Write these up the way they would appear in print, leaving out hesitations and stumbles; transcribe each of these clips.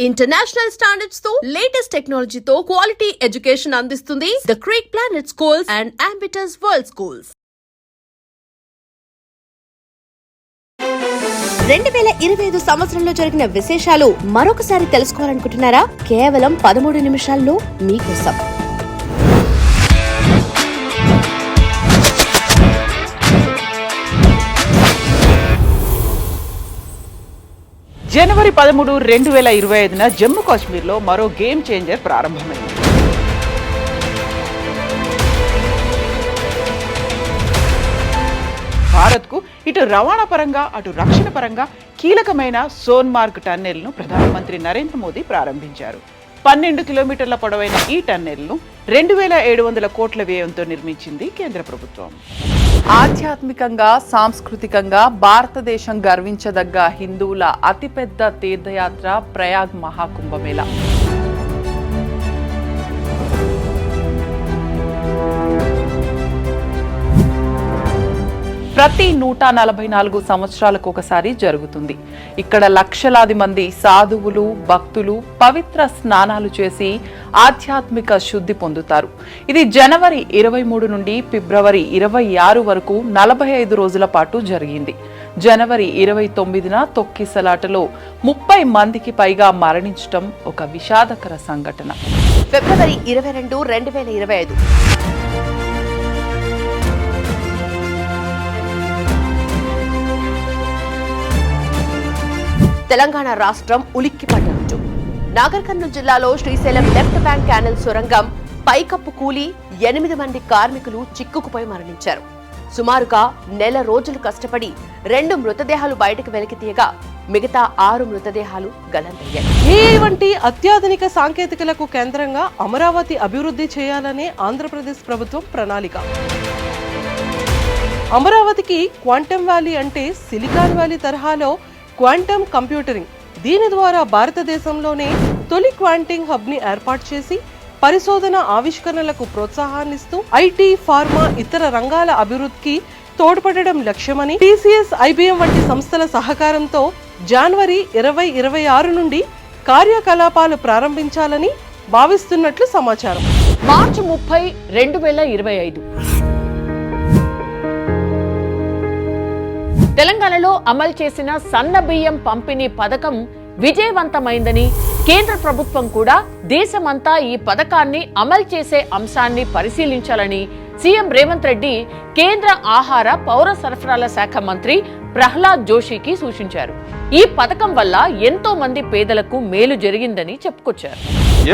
International standards తో latest technology తో quality education అందిస్తుంది the creek planet schools and Ambitus world schools. 2025 సంవత్సరంలో జరిగిన విశేషాలు మరొకసారి తెలుసుకోవాలనుకుంటున్నారా? కేవలం 13 నిమిషాల్లో మీకోసం. జనవరి 13, 2025న జమ్మూ కాశ్మీర్లో మరో గేమ్ చేంజర్ ప్రారంభమైంది. భారత్కు ఇటు రవాణా పరంగా అటు రక్షణ పరంగా కీలకమైన సోన్మార్గ్ టన్నెల్ను ప్రధానమంత్రి నరేంద్ర మోదీ ప్రారంభించారు. 12 కిలోమీటర్ల పొడవైన ఈ టన్నెల్ను 2700 కోట్ల వ్యయంతో నిర్మించింది కేంద్ర ప్రభుత్వం. ఆధ్యాత్మికంగా సాంస్కృతికంగా భారతదేశం గర్వించదగ్గ హిందువుల అతిపెద్ద తీర్థయాత్ర ప్రయాగ్ మహాకుంభమేళా. ప్రతి 144 సంవత్సరాలకు ఒకసారి జరుగుతుంది. ఇక్కడ లక్షలాది మంది సాధువులు భక్తులు పవిత్ర స్నానాలు చేసి ఆధ్యాత్మిక శుద్ధి పొందుతారు. ఇది జనవరి 23 నుండి ఫిబ్రవరి 26 వరకు 45 రోజుల పాటు జరిగింది. జనవరి 29న తొక్కిసలాటలో 30 మందికి పైగా మరణించడం ఒక విషాదకర సంఘటన. ఫిబ్రవరి 22, 2025 తెలంగాణ రాష్ట్రం ఉలిక్కిపడ్డ రోజు. నాగర్ కర్నూలు జిల్లాలో శ్రీశైలం లెఫ్ట్ బ్యాంక్ క్యానల్ సొరంగం పైకప్పు కూలి 8 మంది కార్మికులు చిక్కుకుపోయి మరణించారు. సుమారుగా నెల రోజులు కష్టపడి 2 మృతదేహాలు బయటకు వెలికి తీయగా మిగతా 6 మృతదేహాలు గల్లంతయ్యాయి. వంటి అత్యాధునిక సాంకేతికలకు కేంద్రంగా అమరావతి అభివృద్ధి చేయాలనే ఆంధ్రప్రదేశ్ ప్రభుత్వం ప్రణాళిక. అమరావతికి క్వాంటమ్ వ్యాలీ అంటే సిలికాన్ వ్యాలీ తరహాలో క్వాంటమ్ కంప్యూటరింగ్. దీని ద్వారా భారతదేశంలోనే తొలి క్వాంటింగ్ హబ్ ని ఏర్పాటు చేసి పరిశోధన ఆవిష్కరణలకు ప్రోత్సాహాన్నిస్తూ ఐటీ ఫార్మా ఇతర రంగాల అభివృద్ధికి తోడ్పడడం లక్ష్యమని టీసీఎస్ ఐబీఎం వంటి సంస్థల సహకారంతో జనవరి 2026 నుండి కార్యకలాపాలు ప్రారంభించాలని భావిస్తున్నట్లు సమాచారం. మార్చి 30, 2025 తెలంగాణలో అమలు చేసిన సన్న బియ్యం పంపిణీ పథకం విజయవంతమైందని కేంద్ర ప్రభుత్వం కూడా దేశమంతా ఈ పథకాన్ని అమలు చేసే అంశాన్ని పరిశీలించాలని సీఎం రేవంత్ రెడ్డి కేంద్ర ఆహార పౌర సరఫరాల శాఖ మంత్రి ప్రహ్లాద్ జోషికి సూచించారు. ఈ పథకం వల్ల ఎంతో మంది పేదలకు మేలు జరిగిందని చెప్పుకొచ్చారు.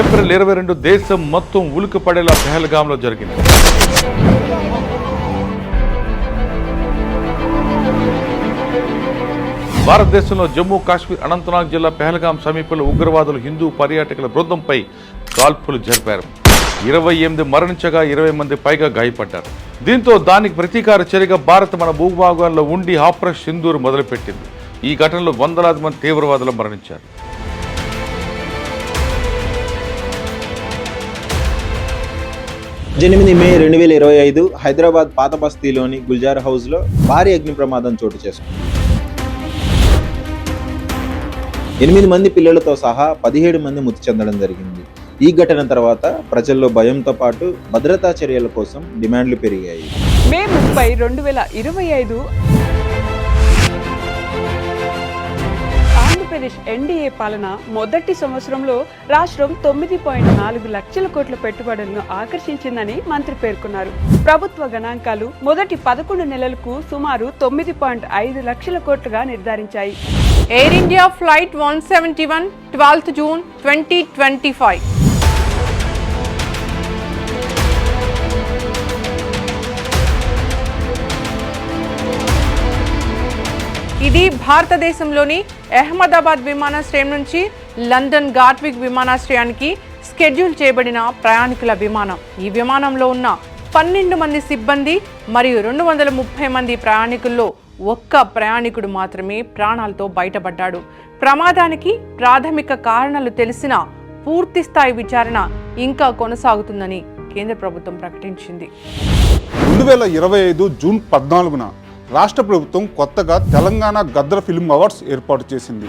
ఏప్రిల్ 22 దేశం మొత్తం ఉలికిపడేలా పెహల్గాంలో జరిగింది. భారతదేశంలో జమ్మూ కాశ్మీర్ అనంతనాగ్ జిల్లా పెహల్గాం సమీపంలో ఉగ్రవాదులు హిందూ పర్యాటకుల బృందంపై కాల్పులు జరిపారు. 28 మరణించగా 20 మంది పైగా గాయపడ్డారు. దీంతో దానికి ప్రతీకార చర్యగా భారత్ మన భూభాగాల్లో ఉండి ఆపరేషన్ సింధూర్ మొదలుపెట్టింది. ఈ ఘటనలో వందలాది మంది తీవ్రవాదులు మరణించారు. మే 2025 హైదరాబాద్ పాత బస్తీలోని గుల్జార్ హౌస్ లో భారీ అగ్ని ప్రమాదం చోటు చేసుకుంది. 8 మంది పిల్లలతో సహా 17 మంది మృతి చెందడం జరిగింది. ఈ ఘటన తర్వాత ప్రజల్లో భయంతో పాటు భద్రతా చర్యల కోసం డిమాండ్లు పెరిగాయి. మే 30, 2025 ఆంధ్రప్రదేశ్ ఎన్డీఏ పాలన మొదటి సంవత్సరంలో రాష్ట్రం 9.4 లక్షల కోట్ల పెట్టుబడులను ఆకర్షించిందని మంత్రి పేర్కొన్నారు. ప్రభుత్వ గణాంకాలు మొదటి 11 నెలలకు సుమారు 9.5 లక్షల కోట్లుగా నిర్ధారించాయి. Air India flight 171 12th June 2025. ఇది భారతదేశంలోని అహ్మదాబాద్ విమానాశ్రయం నుంచి లండన్ గాట్విక్ విమానాశ్రయానికి స్కెడ్యూల్ చేయబడిన ప్రయాణికుల విమానం. ఈ విమానంలో ఉన్న 12 మంది సిబ్బంది మరియు 230 మంది ప్రయాణికుల్లో ఒక్క ప్రయాణికుడు మాత్రమే ప్రాణాలతో బయటపడ్డాడు. ప్రమాదానికి ప్రాథమిక కారణాలు తెలిసిన పూర్తి స్థాయి విచారణ ఇంకా కొనసాగుతుందని కేంద్ర ప్రభుత్వం ప్రకటించింది. 2025 జూన్ 14న రాష్ట్ర ప్రభుత్వం కొత్తగా తెలంగాణ గద్దర్ ఫిల్మ్ అవార్డ్స్ ఏర్పాటు చేసింది.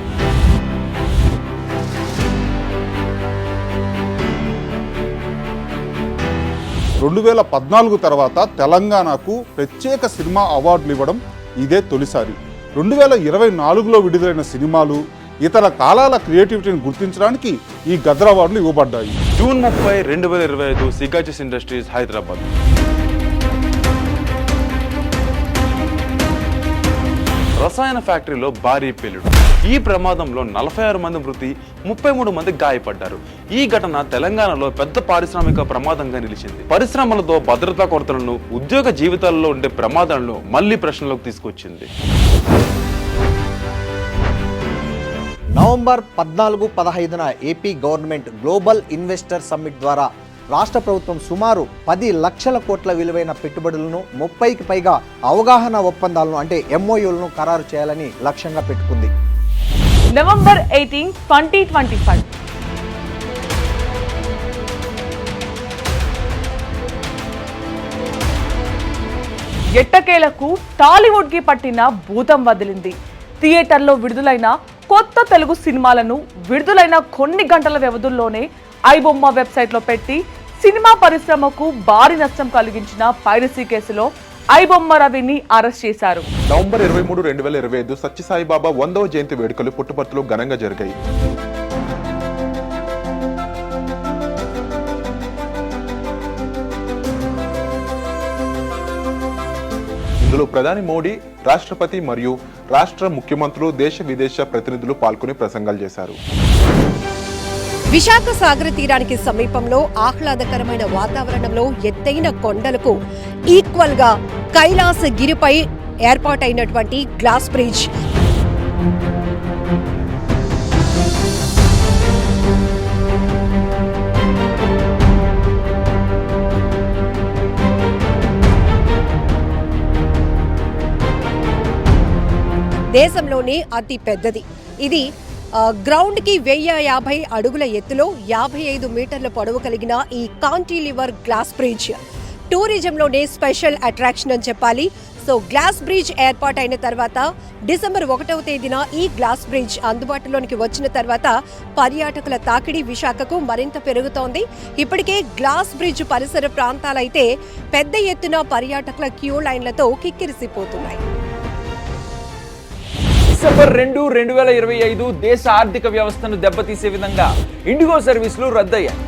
2014 తర్వాత తెలంగాణకు ప్రత్యేక సినిమా అవార్డులు ఇవ్వడం ఇదే తొలిసారి. 2024లో విడుదలైన సినిమాలు, ఇతర కాలాల క్రియేటివిటీని గుర్తించడానికి ఈ గదర్ అవార్డులు ఇవ్వబడ్డాయి. జూన్ 30, 2025 సిగాచెస్ ఇండస్ట్రీస్ హైదరాబాద్. రసాయన ఫ్యాక్టరీలో భారీ పేలుడు. ఈ ప్రమాదంలో 46 మంది మృతి, 33 మంది గాయపడ్డారు. ఈ ఘటన తెలంగాణలో పెద్ద పారిశ్రామిక ప్రమాదంగా నిలిచింది. పరిశ్రమలతో భద్రతా కొరతలను, ఉద్యోగ జీవితాల్లో ఉండే ప్రమాదాలను మళ్లీ ప్రశ్నలోకి తీసుకొచ్చింది. నవంబర్ 14-15న AP government global investor summit ద్వారా రాష్ట్ర ప్రభుత్వం సుమారు 10 లక్షల కోట్ల విలువైన పెట్టుబడులను, 30కి పైగా అవగాహన ఒప్పందాలను అంటే ఎంఓయూలను ఖరారు చేయాలని లక్ష్యంగా పెట్టుకుంది. నవంబర్ 18, 2025 ఎట్టకేలకు టాలీవుడ్ కి పట్టిన భూతం వదిలింది. థియేటర్లో విడుదలైన కొత్త తెలుగు సినిమాలను విడుదలైన కొన్ని గంటల వ్యవధుల్లోనే ఐబొమ్మ వెబ్సైట్లో పెట్టి సినిమా పరిశ్రమకు భారీ నష్టం కలిగించిన పైరసీ కేసులో ఐబొమ్మ రవిని అరెస్ట్ చేశారు. నవంబర్ 23, 2025 సత్యసాయిబాబా 100వ జయంతి వేడుకలు పుట్టపర్తిలో ఘనంగా జరిగాయి. ఇందులో ప్రధాని మోడీ, రాష్ట్రపతి మరియు రాష్ట్ర ముఖ్యమంత్రులు, దేశ విదేశ ప్రతినిధులు పాల్గొని ప్రసంగాలు చేశారు. విశాఖ సాగర తీరానికి సమీపంలో ఆహ్లాదకరమైన వాతావరణంలో ఎత్తైన కొండలకు ఈక్వల్ గా కైలాసగిరిపై ఏర్పాటైనటువంటి గ్లాస్ బ్రిడ్జ్. దేశంలోనే అతి పెద్దది. ఇది గ్రౌండ్ కి 1050 అడుగుల ఎత్తులో 55 మీటర్ల పొడవు కలిగిన ఈ కాంటిలివర్ గ్లాస్ బ్రిడ్జ్ టూరిజంలోనే స్పెషల్ అట్రాక్షన్ అని చెప్పాలి. సో గ్లాస్ బ్రిడ్జ్ ఏర్పాటైన తర్వాత డిసెంబర్ 1వ తేదీన ఈ గ్లాస్ బ్రిడ్జ్ అందుబాటులోనికి వచ్చిన తర్వాత పర్యాటకుల తాకిడి విశాఖకు మరింత పెరుగుతోంది. ఇప్పటికే గ్లాస్ బ్రిడ్జ్ పరిసర ప్రాంతాలైతే పెద్ద ఎత్తున పర్యాటకుల క్యూ లైన్లతో కిక్కిరిసిపోతున్నాయి. డిసెంబర్ 2, 2025 దేశ ఆర్థిక వ్యవస్థను దెబ్బతీసే విధంగా ఇండిగో సర్వీసులు రద్దయ్యాయి.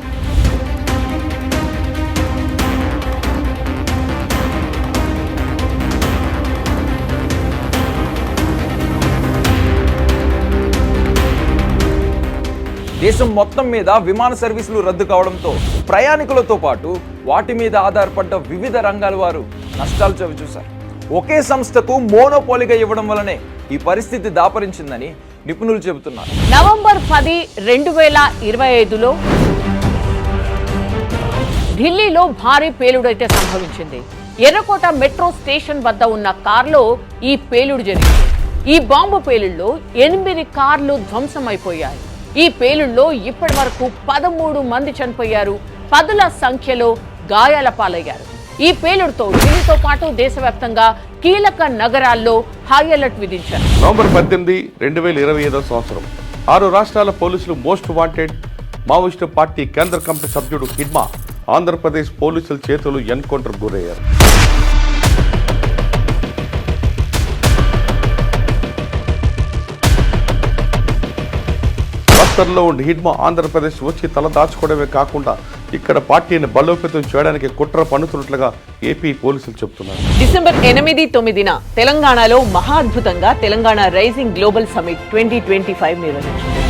దేశం మొత్తం మీద విమాన సర్వీసులు రద్దు కావడంతో ప్రయాణికులతో పాటు వాటి మీద ఆధారపడ్డ వివిధ రంగాల వారు నష్టాలు చవిచూశారు. ఒకే సంస్థకు మోనోపోలీగా ఇవ్వడం వల్లనే ఈ పరిస్థితి దాపరించిందని నిపుణులు చెబుతున్నారు. నవంబర్ 10, 2025లో ఢిల్లీలో భారీ పేలుడైతే సంభవించింది. ఎర్రకోట మెట్రో స్టేషన్ వద్ద ఉన్న కార్లో ఈ పేలుడు జరిగింది. ఈ బాంబు పేలుడులో 8 కార్లు ధ్వంసమైపోయాయి. ఈ పేలుడులో ఇప్పటి వరకు 13 మంది చనిపోయారు, పదుల సంఖ్యలో గాయాల పాలయ్యారు. ఈ పేలుడుతో ఢిల్లీతో పాటు దేశవ్యాప్తంగా కీలక నగరాల్లో హై అలర్ట్ విధించారు. నవంబర్ 18, 2025 సంవత్సరం 6 రాష్ట్రాల పోలీసులు మోస్ట్ వాంటెడ్ మావోయిస్టు పార్టీ కేంద్ర కమిటీ సభ్యుడు హిడ్మా ఆంధ్రప్రదేశ్ పోలీసుల చేతులు ఎన్కౌంటర్ గురయ్యారు. బస్తర్లో ఉండి హిడ్మా ఆంధ్రప్రదేశ్ వచ్చి తల దాచుకోవడమే కాకుండా ఇక్కడ పార్టీని బలోపేతం చేయడానికి కుట్ర పన్నుతున్నట్లుగా ఏపీ పోలీసులు చెబుతున్నారు. డిసెంబర్ 8, 9 తెలంగాణలో మహా అద్భుతంగా తెలంగాణ రైజింగ్ గ్లోబల్ సమిట్ 2025 నిర్వహించింది.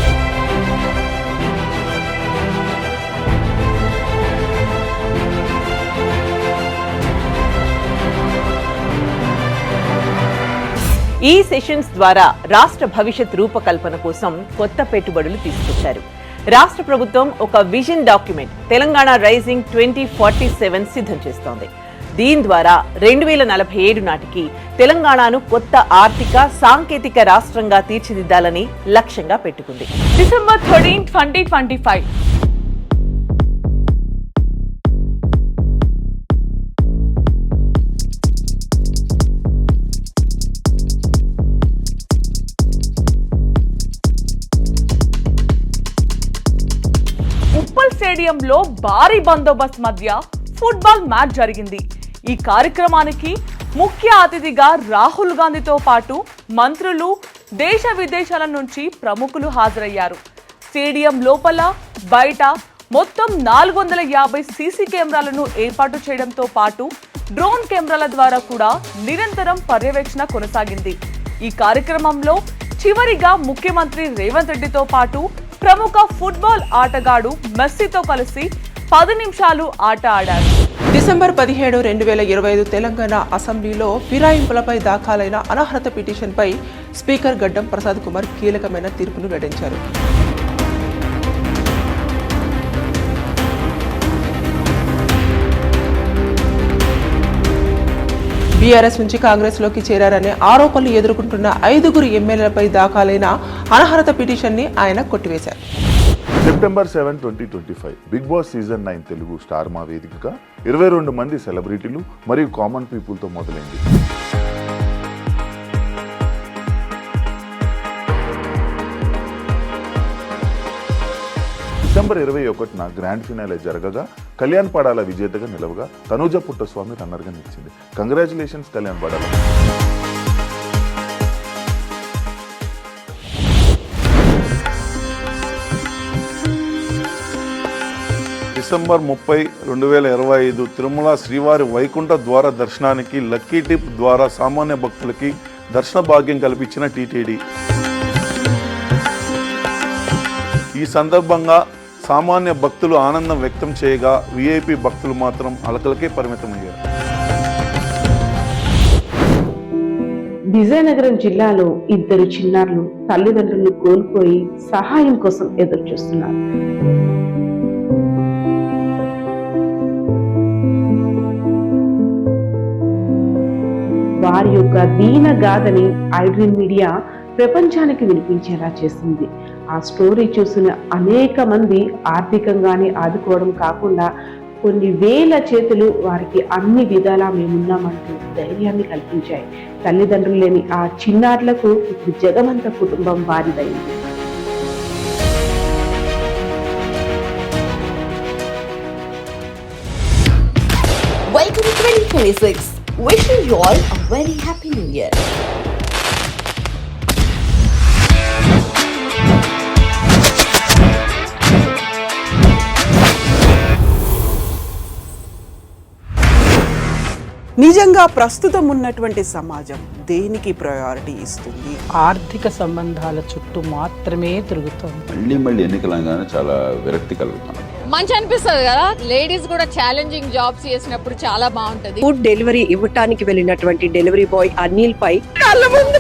ఈ సెషన్స్ ద్వారా రాష్ట్ర భవిష్యత్ రూపకల్పన కోసం కొత్త పెట్టుబడులు తీసుకొచ్చారు. రాష్ట్ర ప్రభుత్వం ఒక విజన్ డాక్యుమెంట్ తెలంగాణ రైజింగ్ 2047 సిద్ధం చేస్తోంది. దీని ద్వారా 2047 నాటికి తెలంగాణను కొత్త ఆర్థిక, సాంకేతిక రాష్ట్రంగా తీర్చిదిద్దాలని లక్ష్యంగా పెట్టుకుంది. డిసెంబర్ 13, 2025 ఉప్పల్ స్టేడియంలో భారీ బందోబస్తు మధ్య ఫుట్బాల్ మ్యాచ్ జరిగింది. ఈ కార్యక్రమానికి ముఖ్య అతిథిగా రాహుల్ గాంధీతో పాటు మంత్రులు, దేశ విదేశాల నుంచి ప్రముఖులు హాజరయ్యారు. స్టేడియం లోపల బయట మొత్తం 450 సీసీ కెమెరాలను ఏర్పాటు చేయడంతో పాటు డ్రోన్ కెమెరాల ద్వారా కూడా నిరంతరం పర్యవేక్షణ కొనసాగింది. ఈ కార్యక్రమంలో చివరిగా ముఖ్యమంత్రి రేవంత్ రెడ్డితో పాటు ప్రముఖ ఫుట్బాల్ ఆటగాడు మెస్సీతో కలిసి 10 నిమిషాలు ఆట ఆడారు. డిసెంబర్ 17, 2025 తెలంగాణ అసెంబ్లీలో ఫిరాయింపులపై దాఖలైన అనర్హత పిటిషన్పై స్పీకర్ గడ్డం ప్రసాద్ కుమార్ కీలకమైన తీర్పును వెల్లడించారు. బీఆర్ఎస్ నుంచి కాంగ్రెస్ లోకి చేరారనే ఆరోపణలు ఎదుర్కొంటున్న 5 ఎమ్మెల్యేలపై దాఖలైన అనర్హత పిటిషన్ ని ఆయన కొట్టివేశారు. September 7, 2025 Big Boss season 9 Telugu Star Maa వేదికగా 22 మంది సెలబ్రిటీలు మరియు కామన్ పీపుల్తో మొదలైంది. డిసెంబర్ 21న గ్రాండ్ ఫినాలే జరగగా కళ్యాణ్ పడాల విజేతగా నిలవగా తనూజ పుట్టస్వామి రన్నర్గా నిలిచింది. కంగ్రాచులేషన్స్ కళ్యాణ్ పడాల. డిసెంబర్ 30, 2025 తిరుమల శ్రీవారి వైకుంఠ ద్వార దర్శనానికి లక్కీ టిప్ ద్వారా సామాన్య భక్తులకి దర్శన భాగ్యం కల్పించిన టీటీడీ. ఈ సందర్భంగా సామాన్య భక్తులు ఆనందం వ్యక్తం చేయగా విఐపి భక్తులు మాత్రం అలకలకే పరిమితమయ్యారు. విజయనగరం జిల్లాలో 2 చిన్నారులు తల్లిదండ్రులను కోల్పోయి సహాయం కోసం ఎదురు చూస్తున్నారు. వారి యొక్క దీన గాథని ఐడ్రీమ్ మీడియా ప్రపంచానికి వినిపించేలా చేసింది. ఆ స్టోరీ చూసిన అనేక మంది ఆర్థికంగానే ఆదుకోవడం కాకుండా కొన్ని వేల చేతులు వారికి అన్ని విధాలా మేమున్నామంటూ ధైర్యాన్ని కల్పించాయి. తల్లిదండ్రులు లేని ఆ చిన్నారులకు ఇప్పుడు జగమంత కుటుంబం వారిదైంది. Welcome to 2026. Wishing you all a very happy new year. నిజంగా ప్రస్తుతం ఉన్నటువంటి సమాజం దేనికి ప్రయారిటీ ఇస్తుంది? ఆర్థిక సంబంధాల చుట్టూ మాత్రమే తిరుగుతుంది. మళ్ళీ ఎన్నికలంగానే చాలా విరక్తి కలుగుతాను. మంచి అనిపిస్తుంది కదా, లేడీస్ కూడా ఛాలెంజింగ్ జాబ్స్ చేసినప్పుడు చాలా బాగుంటది. ఫుడ్ డెలివరీ ఇవ్వటానికి వెళ్ళినటువంటి డెలివరీ బాయ్ అనిల్ పై కళ్ళ ముందు